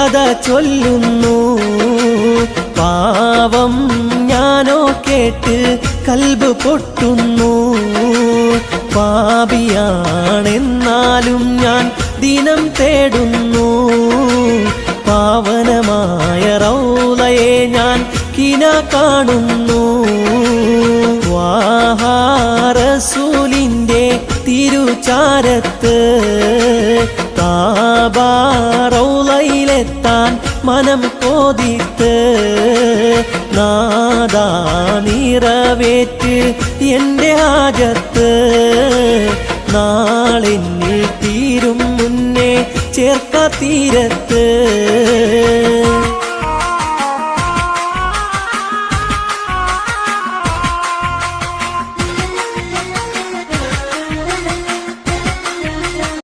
കഥ ചൊല്ലുന്നു. പാവം ഞാനോ കേട്ട് കൽബ് പൊട്ടുന്നു. പാപിയാണെന്നാലും ഞാൻ ദിനം തേടുന്നു. പാവനമായ റൗളയെ ഞാൻ കിന കാണുന്നു. ത്വാഹാ റസൂലിന്റെ തിരുചാരത്ത് കാബാ റൗളയിലെത്താൻ മനം കോതിത്ത് നാദാ നിറവേറ്റ് എൻ്റെ ഹാജത്ത്. നാളെന്നിൽ തീരും മുന്നേ ചേർക്ക തീരത്ത്